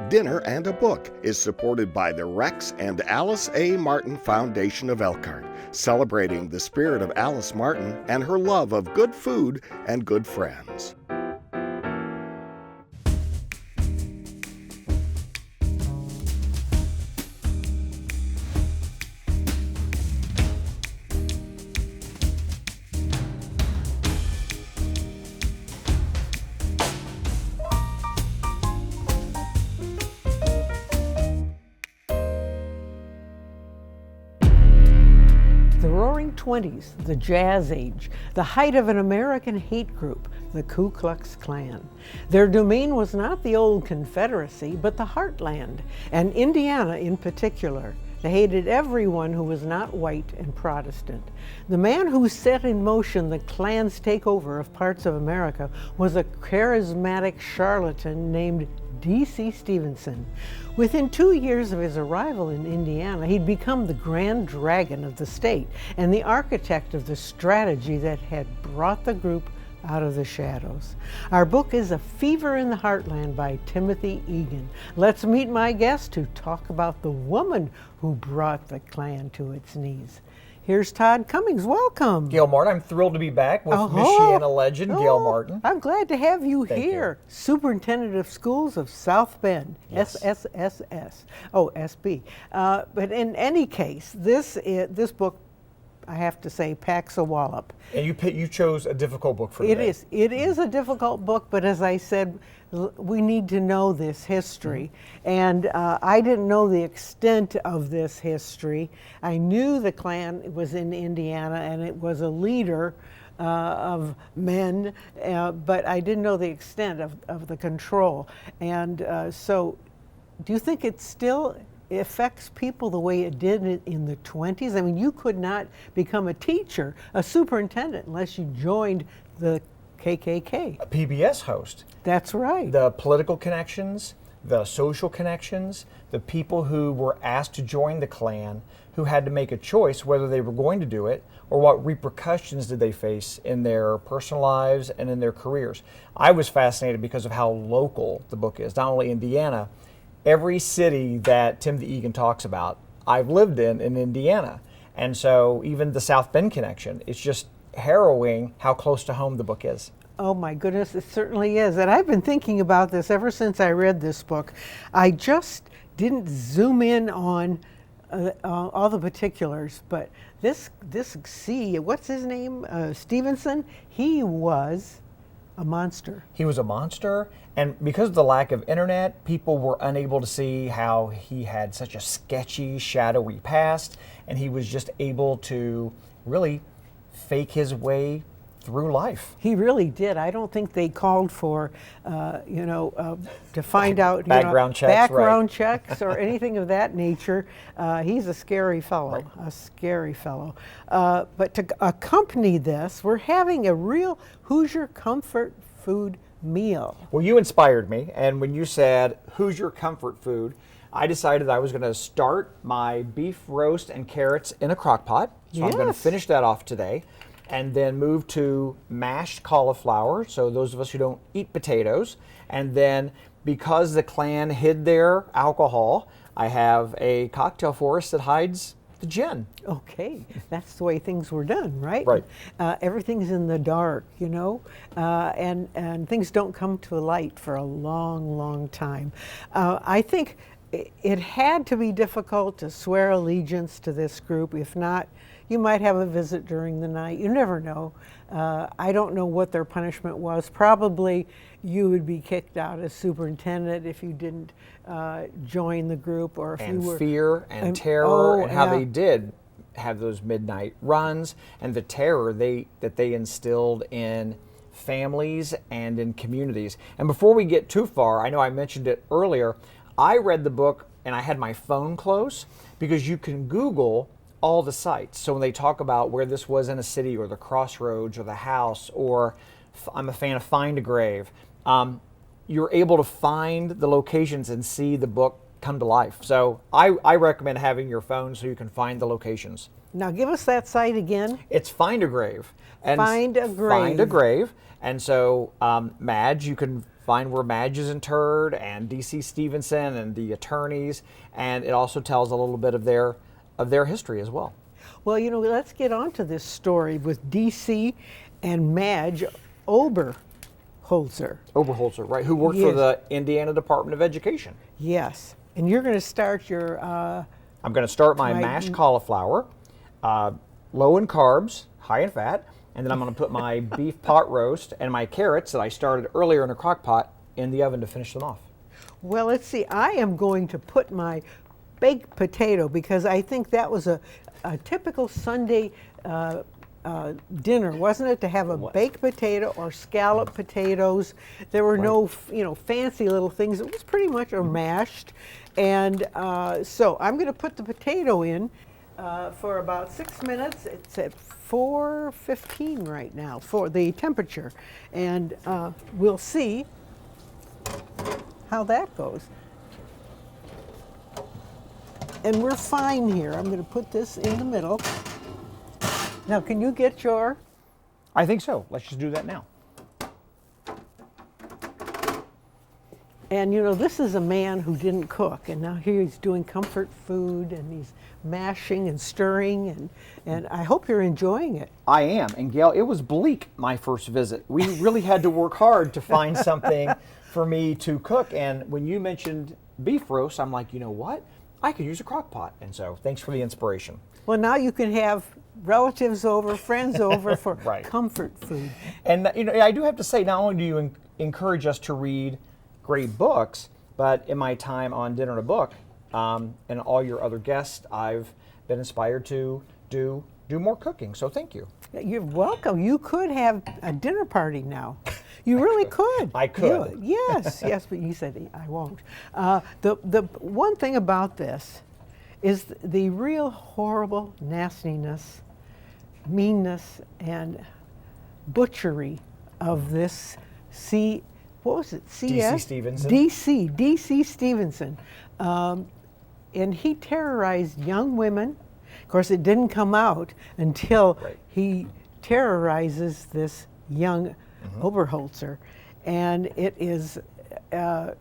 Dinner and a Book is supported by the Rex and Alice A. Martin Foundation of Elkhart, celebrating the spirit of Alice Martin and her love of good food and good friends. The Roaring Twenties, the Jazz Age, the height of an American hate group, the Ku Klux Klan. Their domain was not the old Confederacy, but the Heartland, and Indiana in particular. They hated everyone who was not white and Protestant. The man who set in motion the Klan's takeover of parts of America was a charismatic charlatan named D.C. Stevenson. Within 2 years of his arrival in Indiana, he'd become the grand dragon of the state and the architect of the strategy that had brought the group out of the shadows. Our book is A Fever in the Heartland by Timothy Egan. Let's meet my guest to talk about the woman who brought the Klan to its knees. Here's Todd Cummings. Welcome. Gail Martin, I'm thrilled to be back with Michiana legend Gail Martin. I'm glad to have you here. You. Superintendent of Schools of South Bend, yes. SSSS. Oh, SB. But in any case, this book, I have to say, packs a wallop. And you chose a difficult book for today. It is a difficult book, but as I said, we need to know this history. And I didn't know the extent of this history. I knew the Klan was in Indiana and it was a leader of men, but I didn't know the extent of the control. And so do you think it still affects people the way it did in the 20s? I mean, you could not become a teacher, a superintendent, unless you joined the KKK. A PBS host. That's right. The political connections, the social connections, the people who were asked to join the Klan, who had to make a choice whether they were going to do it or what repercussions did they face in their personal lives and in their careers. I was fascinated because of how local the book is, not only Indiana. Every city that Timothy Egan talks about, I've lived in Indiana. And so even the South Bend connection, it's just harrowing how close to home the book is. Oh my goodness, it certainly is. And I've been thinking about this ever since I read this book. I just didn't zoom in on all the particulars, but this what's his name? Stevenson, he was a monster. He was a monster, and because of the lack of internet, people were unable to see how he had such a sketchy, shadowy past, and he was just able to really fake his way through life. He really did. I don't think they called for, to find out background checks or anything of that nature. He's a scary fellow, But to accompany this, we're having a real Hoosier comfort food meal. Well, you inspired me, and when you said Hoosier comfort food, I decided I was going to start my beef roast and carrots in a crock pot. So I'm going to finish that off today, and then move to mashed cauliflower, so those of us who don't eat potatoes. And then, because the Klan hid their alcohol, I have a cocktail for us that hides the gin. Okay, that's the way things were done, right? Right. Everything's in the dark, and things don't come to light for a long, long time. I think it had to be difficult to swear allegiance to this group. If not, you might have a visit during the night. You never know. I don't know what their punishment was. Probably you would be kicked out as superintendent if you didn't join the group, or if you were. Fear and terror, and how they did have those midnight runs, and the terror that they instilled in families and in communities. And before we get too far, I know I mentioned it earlier, I read the book and I had my phone close, because you can Google all the sites. So when they talk about where this was in a city, or the crossroads, or the house, or I'm a fan of Find a Grave, you're able to find the locations and see the book come to life. So I recommend having your phone so you can find the locations. Now give us that site again. It's Find a Grave. And Find a Grave. Find a Grave. And so, Madge, you can find where Madge is interred, and D.C. Stevenson and the attorneys, and it also tells a little bit of their history as well. Well, let's get on to this story with D.C. and Madge Oberholzer. Oberholzer, right, who worked for the Indiana Department of Education. Yes, and you're going to start your... I'm going to start my mashed cauliflower, low in carbs, high in fat, and then I'm going to put my beef pot roast and my carrots that I started earlier in a crock pot in the oven to finish them off. Well, let's see. I am going to put my baked potato, because I think that was a typical Sunday dinner, wasn't it? To have a baked potato or scalloped potatoes. There were no, fancy little things. It was pretty much mashed. And so I'm going to put the potato in for about 6 minutes. It's at 4:15 right now for the temperature, and we'll see how that goes. And we're fine here. I'm going to put this in the middle. Now, can you get your... I think so. Let's just do that now. And this is a man who didn't cook, and now here he's doing comfort food, and he's mashing and stirring, and I hope you're enjoying it. I am. And Gail, it was bleak my first visit. We really had to work hard to find something for me to cook, and when you mentioned beef roast, I'm like, you know what? I could use a crock pot, and so thanks for the inspiration. Well, now you can have relatives over, friends over for right. comfort food. And I do have to say, not only do you encourage us to read great books, but in my time on Dinner and a Book, and all your other guests, I've been inspired to do more cooking. So thank you. You're welcome. You could have a dinner party now. You really could. I could. Yes, but you said I won't. The one thing about this is the real horrible nastiness, meanness, and butchery of this what was it? D.C. Stevenson. D.C. Stevenson. And he terrorized young women. Of course, it didn't come out until he terrorizes this young Oberholzer. And it is the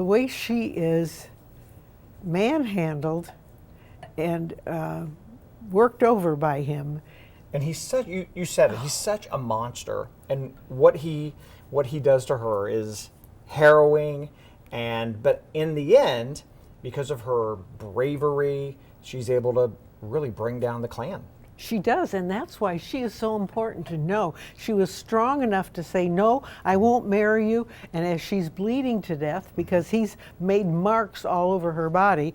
way she is manhandled and worked over by him. And he's such, you said it, he's such a monster. And what he does to her is harrowing, but in the end, because of her bravery, she's able to really bring down the Klan. She does, and that's why she is so important to know. She was strong enough to say, no, I won't marry you, and as she's bleeding to death because he's made marks all over her body,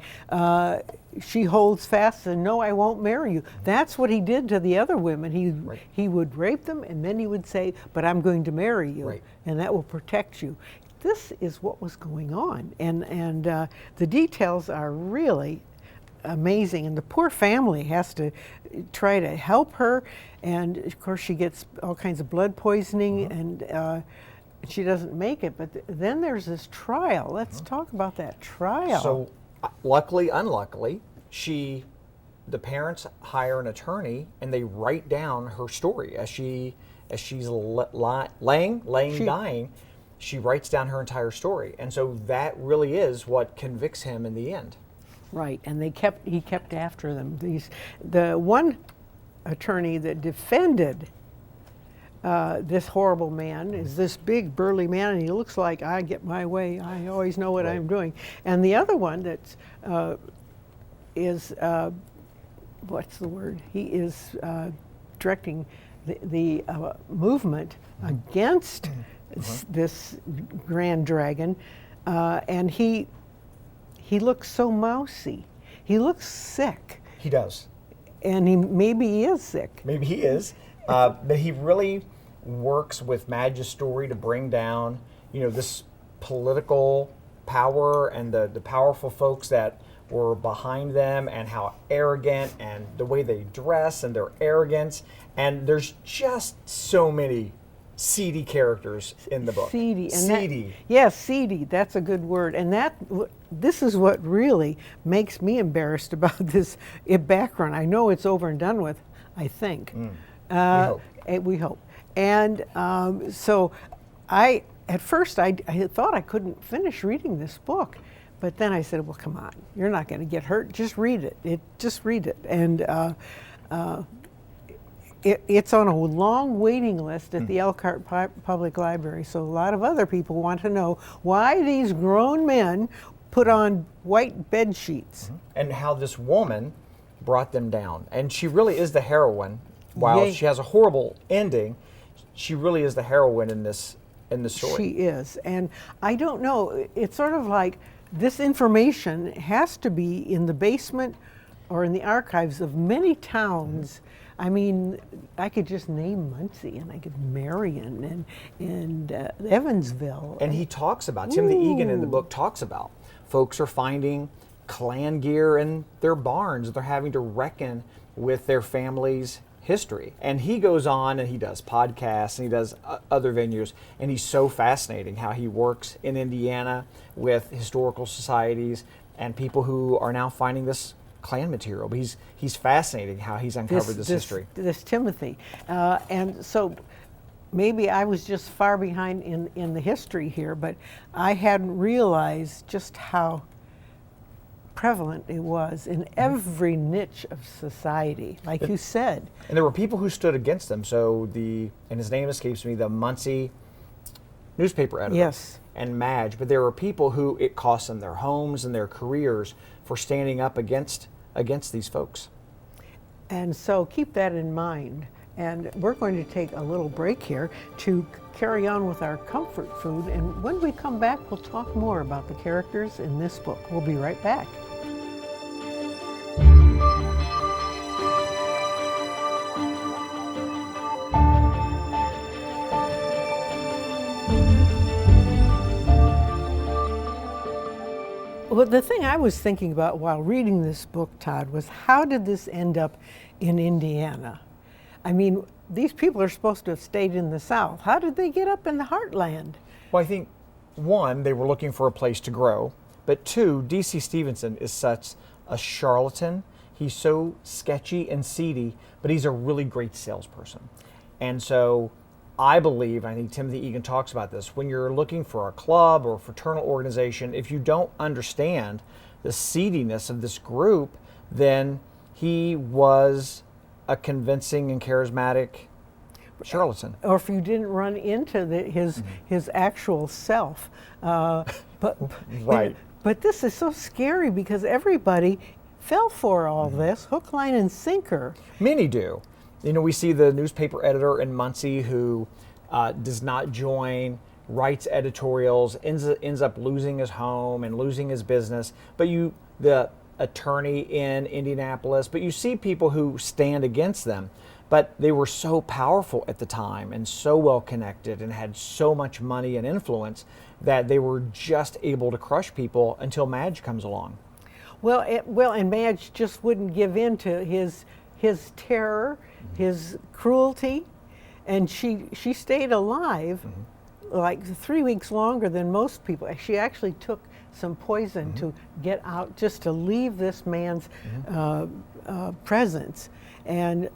she holds fast and no, I won't marry you. That's what he did to the other women. He would rape them, and then he would say, but I'm going to marry you, and that will protect you. This is what was going on, and the details are really amazing, and the poor family has to try to help her, and of course she gets all kinds of blood poisoning, and she doesn't make it. But then there's this trial. Let's talk about that trial. So luckily, unluckily, the parents hire an attorney, and they write down her story as she's laying dying. She writes down her entire story, and so that really is what convicts him in the end. Right, and he kept after them. The one attorney that defended this horrible man is this big burly man, and he looks like, I get my way, I always know what I'm doing. And the other one that is what's the word? He is directing the movement against this Grand Dragon, and he looks so mousy. He looks sick. He does. And maybe he is sick. Maybe he is. But he really works with Madge's story to bring down, this political power and the powerful folks that were behind them, and how arrogant, and the way they dress and their arrogance. And there's just so many seedy characters in the book. Seedy. Seedy. Seedy. That's a good word. And this is what really makes me embarrassed about this background. I know it's over and done with, I think. We hope. We hope. And so I at first I thought I couldn't finish reading this book, but then I said, well, come on, you're not going to get hurt. Just read it. Just read it. And it's on a long waiting list at the Elkhart Public Library, so a lot of other people want to know why these grown men put on white bed sheets. And how this woman brought them down. And she really is the heroine. While she has a horrible ending, she really is the heroine in this story. She is. And I don't know, it's sort of like this information has to be in the basement or in the archives of many towns. I mean, I could just name Muncie, and I could Marion and Evansville. And he talks about, Timothy Egan in the book talks about, folks are finding Klan gear in their barns. They're having to reckon with their family's history. And he goes on and he does podcasts and he does other venues. And he's so fascinating how he works in Indiana with historical societies and people who are now finding this Klan material. But he's fascinating how he's uncovered this history. This Timothy. And so maybe I was just far behind in the history here, but I hadn't realized just how prevalent it was in every niche of society, like you said. And there were people who stood against them. So and his name escapes me, the Muncie newspaper editor. Yes. And Madge. But there were people who it cost them their homes and their careers for standing up against these folks. And so keep that in mind. And we're going to take a little break here to carry on with our comfort food. And when we come back, we'll talk more about the characters in this book. We'll be right back. Well, the thing I was thinking about while reading this book, Todd, was how did this end up in Indiana? I mean, these people are supposed to have stayed in the South. How did they get up in the heartland? Well, I think, one, they were looking for a place to grow. But two, D.C. Stevenson is such a charlatan. He's so sketchy and seedy, but he's a really great salesperson. And so I believe, I think Timothy Egan talks about this, when you're looking for a club or a fraternal organization, if you don't understand the seediness of this group, then he was a convincing and charismatic charlatan. Or if you didn't run into his actual self. But right. But this is so scary because everybody fell for all this, hook, line, and sinker. Many do. You know, we see the newspaper editor in Muncie who does not join, writes editorials, ends up losing his home and losing his business. But the attorney in Indianapolis, but you see people who stand against them. But they were so powerful at the time and so well connected and had so much money and influence that they were just able to crush people until Madge comes along. Well, and Madge just wouldn't give in to his terror, his cruelty, and she stayed alive like 3 weeks longer than most people. She actually took some poison to get out, just to leave this man's presence. And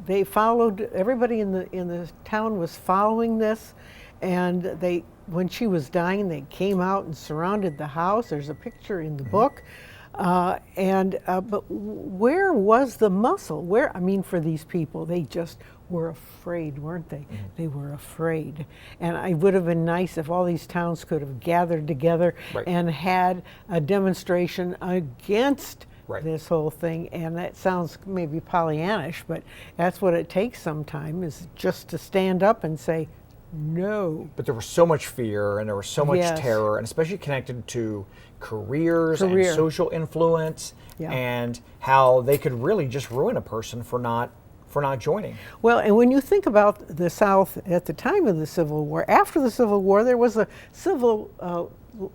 they followed, everybody in the town was following this, and when she was dying, they came out and surrounded the house. There's a picture in the book. But where was the muscle? For these people, they just were afraid, weren't they? They were afraid. And it would have been nice if all these towns could have gathered together and had a demonstration against this whole thing. And that sounds maybe Pollyannish, but that's what it takes sometimes, is just to stand up and say, no. But there was so much fear and there was so much terror, and especially connected to careers and social influence, and how they could really just ruin a person for not joining. Well, and when you think about the South at the time of the Civil War, after the Civil War, there was a civil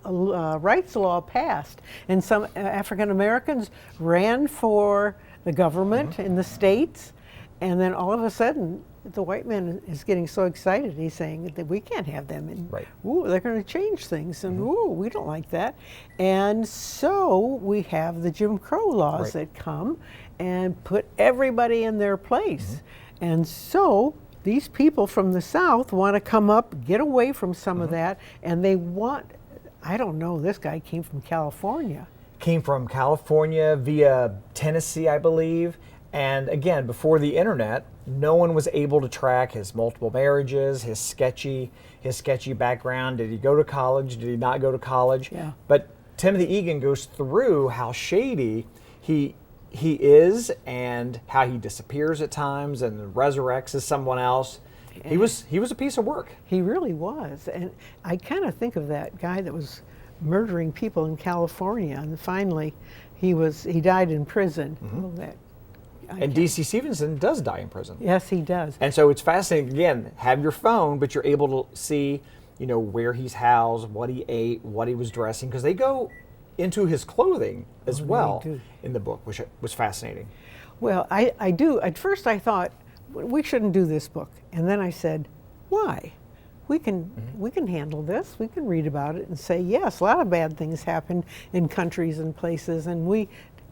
rights law passed, and some African Americans ran for the government in the states, and then all of a sudden, the white man is getting so excited. He's saying that we can't have them, and ooh, they're going to change things, and ooh, we don't like that. And so we have the Jim Crow laws that come and put everybody in their place. And so these people from the South want to come up, get away from some of that, and they want, I don't know, this guy came from California. Came from California via Tennessee, I believe. And again, before the internet, no one was able to track his multiple marriages, his sketchy background. Did he go to college? Did he not go to college? Yeah. But Timothy Egan goes through how shady he is and how he disappears at times and resurrects as someone else. He was a piece of work. He really was. And I kind of think of that guy that was murdering people in California, and finally he died in prison. And D.C. Stevenson does die in prison. Yes, he does. And so it's fascinating. Again, have your phone, but you're able to see, where he's housed, what he ate, what he was dressing, because they go into his clothing as well in the book, which was fascinating. Well, I do. At first I thought, we shouldn't do this book. And then I said, why? We can handle this. We can read about it and say, yes, a lot of bad things happen in countries and places, and we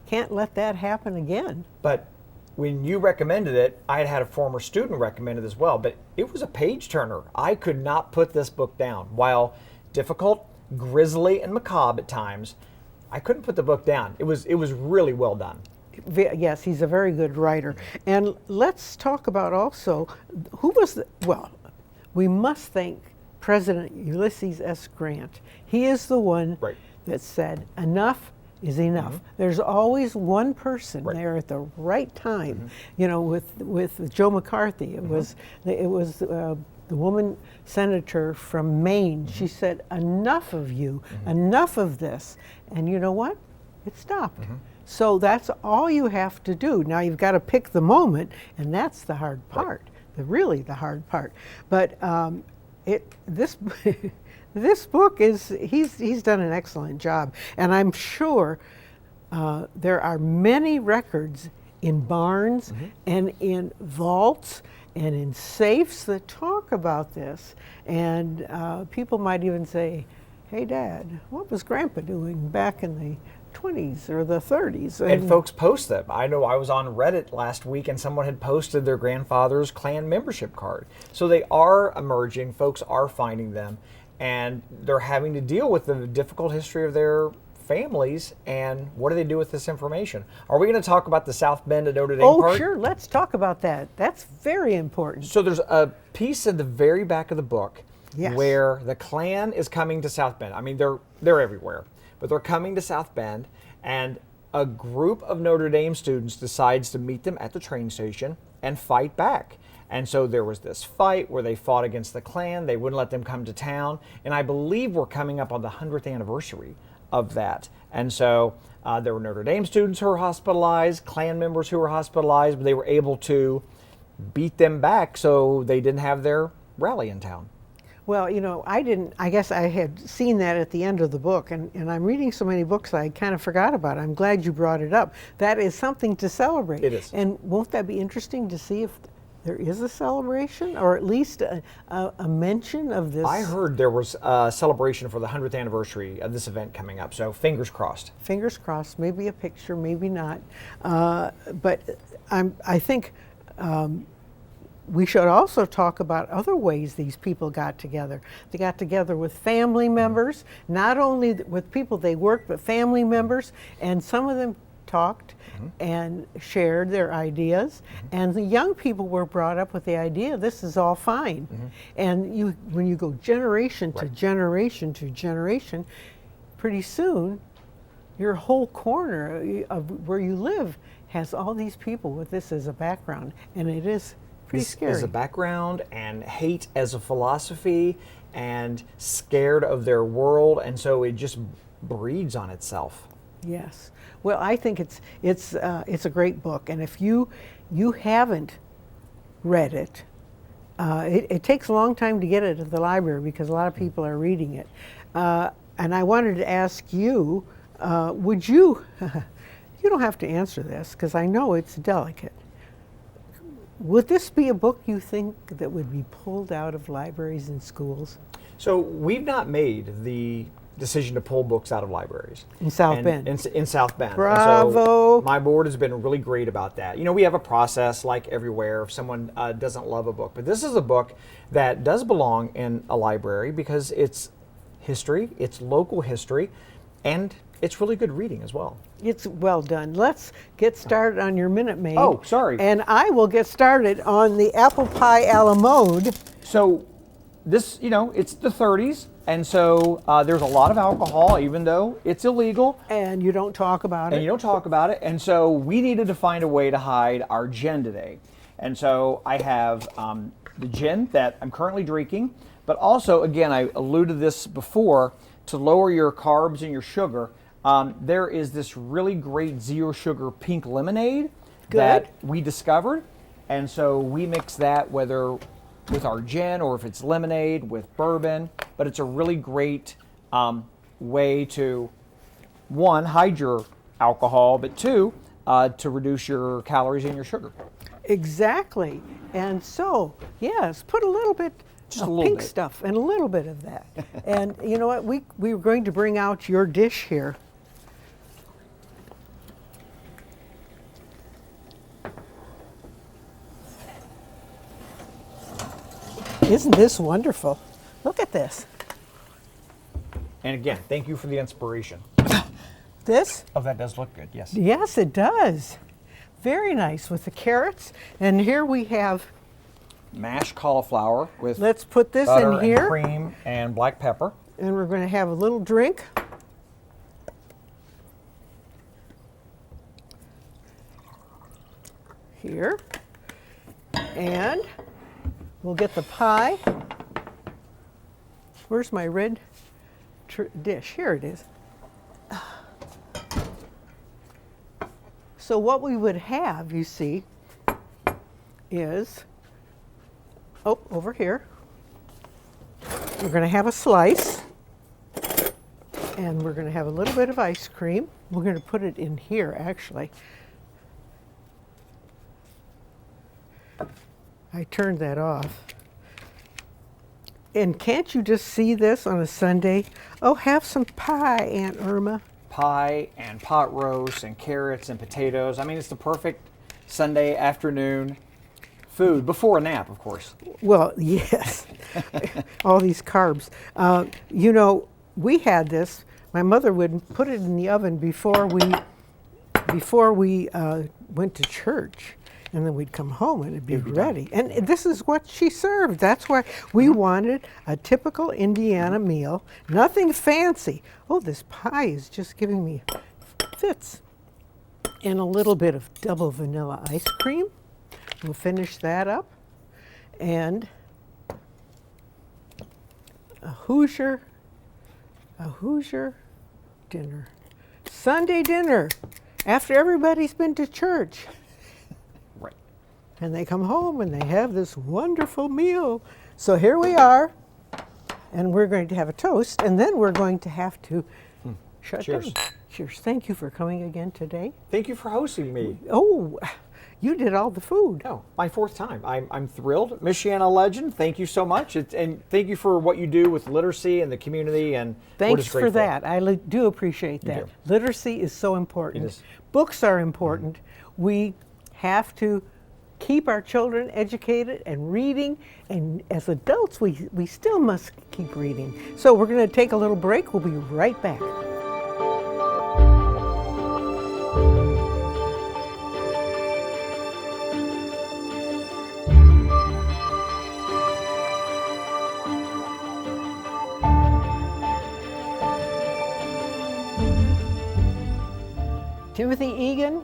can't let that happen again. But when you recommended it, I had a former student recommend it as well, but it was a page turner. I could not put this book down. While difficult, grisly, and macabre at times, I couldn't put the book down. It was really well done. Yes, he's a very good writer. And let's talk about also, we must thank President Ulysses S. Grant. He is the one that said, enough is enough. There's always one person there at the right time. With Joe McCarthy, it was the woman senator from Maine. She said, enough of you, enough of this. And you know what? It stopped. So that's all you have to do. Now you've got to pick the moment, and that's the hard part, really the hard part. But this book he's done an excellent job, and I'm sure there are many records in barns and in vaults and in safes that talk about this, and people might even say, hey Dad, what was Grandpa doing back in the 20s or the 30s? And folks post them. I know I was on Reddit last week and someone had posted their grandfather's Klan membership card. So they are emerging, folks are finding them, and they're having to deal with the difficult history of their families, and what do they do with this information? Are we going to talk about the South Bend at Notre Dame part? Oh, sure, let's talk about that. That's very important. So there's a piece at the very back of the book where the Klan is coming to South Bend. I mean, they're everywhere, but they're coming to South Bend, and a group of Notre Dame students decides to meet them at the train station and fight back. And so there was this fight where they fought against the Klan. They wouldn't let them come to town. And I believe we're coming up on the 100th anniversary of that. And so there were Notre Dame students who were hospitalized, Klan members who were hospitalized, but they were able to beat them back so they didn't have their rally in town. Well, I guess I had seen that at the end of the book, and I'm reading so many books I kind of forgot about it. I'm glad you brought it up. That is something to celebrate. It is. And won't that be interesting to see if there is a celebration, or at least a mention of this? I heard there was a celebration for the 100th anniversary of this event coming up, so fingers crossed. Fingers crossed, maybe a picture, maybe not. But I think we should also talk about other ways these people got together. They got together with family members, not only with people they worked, but family members, and some of them talked and shared their ideas, and the young people were brought up with the idea this is all fine. And when you go generation to generation to generation, pretty soon your whole corner of where you live has all these people with this as a background, and it is pretty scary. As a background, and hate as a philosophy, and scared of their world, and so it just breeds on itself. Yes. Well, I think it's a great book, and if you haven't read it, it takes a long time to get it at the library because a lot of people are reading it. And I wanted to ask you, would you? You don't have to answer this because I know it's delicate. Would this be a book you think that would be pulled out of libraries and schools? So we've not made the decision to pull books out of libraries. In South Bend. In South Bend. Bravo. And so my board has been really great about that. You know, we have a process like everywhere if someone doesn't love a book. But this is a book that does belong in a library because it's history, it's local history, and it's really good reading as well. It's well done. Let's get started on your Minute Maid. Oh, sorry. And I will get started on the apple pie a la mode. So this, you know, it's the 30s, and so there's a lot of alcohol, even though it's illegal. And you don't talk about it. And you don't talk about it. And so we needed to find a way to hide our gin today. And so I have the gin that I'm currently drinking, but also, again, I alluded to this before, to lower your carbs and your sugar, there is this really great zero sugar pink lemonade that we discovered. And so we mix that whether with our gin or if it's lemonade with bourbon, but it's a really great way to, one, hide your alcohol, but two, to reduce your calories and your sugar. Exactly. And so, yes, put a little bit Just of a little pink bit. stuff and a little bit of that. And you know what? We were going to bring out your dish here. Isn't this wonderful? Look at this. And again, thank you for the inspiration. This? Oh, that does look good, yes. Yes, it does. Very nice with the carrots. And here we have, Mashed cauliflower with let's put this butter in here. and cream and black pepper. And we're going to have a little drink. Here. And we'll get the pie. Where's my red dish? Here it is. So what we would have, you see, is, oh, over here. We're going to have a slice, and we're going to have a little bit of ice cream. We're going to put it in here, actually. I turned that off. And can't you just see this on a Sunday? Oh, have some pie, Aunt Irma. Pie and pot roast and carrots and potatoes. I mean, it's the perfect Sunday afternoon food before a nap, of course. Well, yes, all these carbs. You know, we had this. My mother would put it in the oven before we went to church, and then we'd come home and it'd be ready. And this is what she served. That's why we wanted a typical Indiana meal, nothing fancy. Oh, this pie is just giving me fits. And a little bit of double vanilla ice cream. We'll finish that up. And a Hoosier dinner. Sunday dinner after everybody's been to church. Right. And they come home and they have this wonderful meal. So here we are, and we're going to have a toast, and then we're going to have to shut Cheers. down. Cheers. Thank you for coming again today. Thank you for hosting me. Oh, you did all the food. No, my fourth time. I'm thrilled. Michiana legend, thank you so much. And thank you for what you do with literacy and the community. And we're Thanks just for grateful. that. I do appreciate that. do. Literacy is so important. It is. Books are important. We have to keep our children educated and reading, and as adults we still must keep reading. So we're going to take a little break. We'll be right back. Timothy Egan,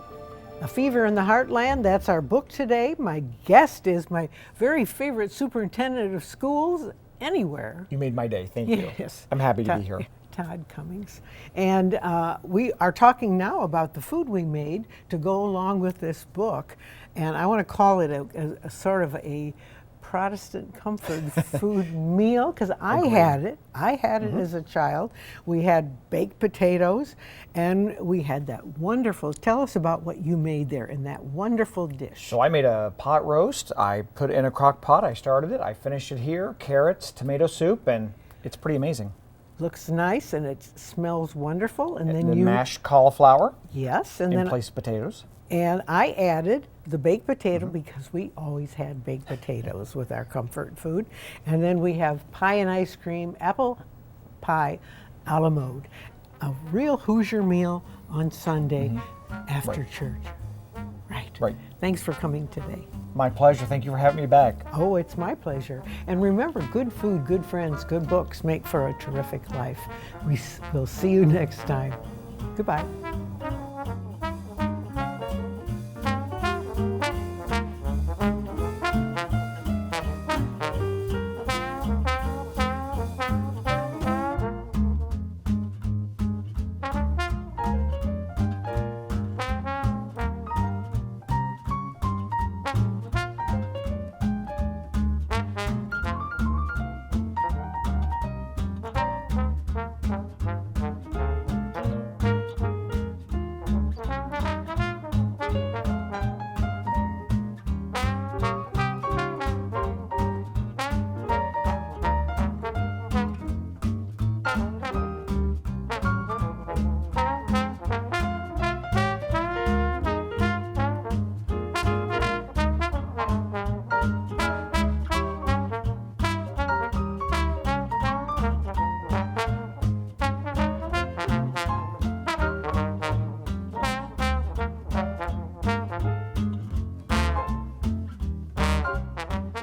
A Fever in the Heartland, that's our book today. My guest is my very favorite superintendent of schools anywhere. You made my day. Thank you. Yes. I'm happy to be here. Todd Cummings. And we are talking now about the food we made to go along with this book. And I want to call it a sort of a Protestant comfort food meal, because I had it. I had it as a child. We had baked potatoes, and we had that wonderful, tell us about what you made there in that wonderful dish. So I made a pot roast. I put it in a crock pot. I started it. I finished it here. Carrots, tomato soup, and it's pretty amazing. Looks nice and it smells wonderful. And then the you mashed cauliflower yes, and in then place of potatoes. and I added the baked potato because we always had baked potatoes with our comfort food. And then we have pie and ice cream, apple pie a la mode. A real Hoosier meal on Sunday after church. Right. Thanks for coming today. My pleasure. Thank you for having me back. Oh, it's my pleasure. And remember, good food, good friends, good books make for a terrific life. We'll see you next time. Goodbye.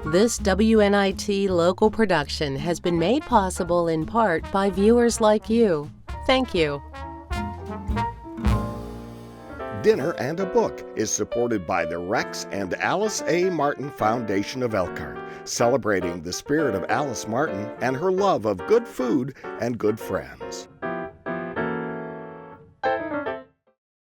This WNIT local production has been made possible in part by viewers like you. Thank you. Dinner and a Book is supported by the Rex and Alice A. Martin Foundation of Elkhart, celebrating the spirit of Alice Martin and her love of good food and good friends.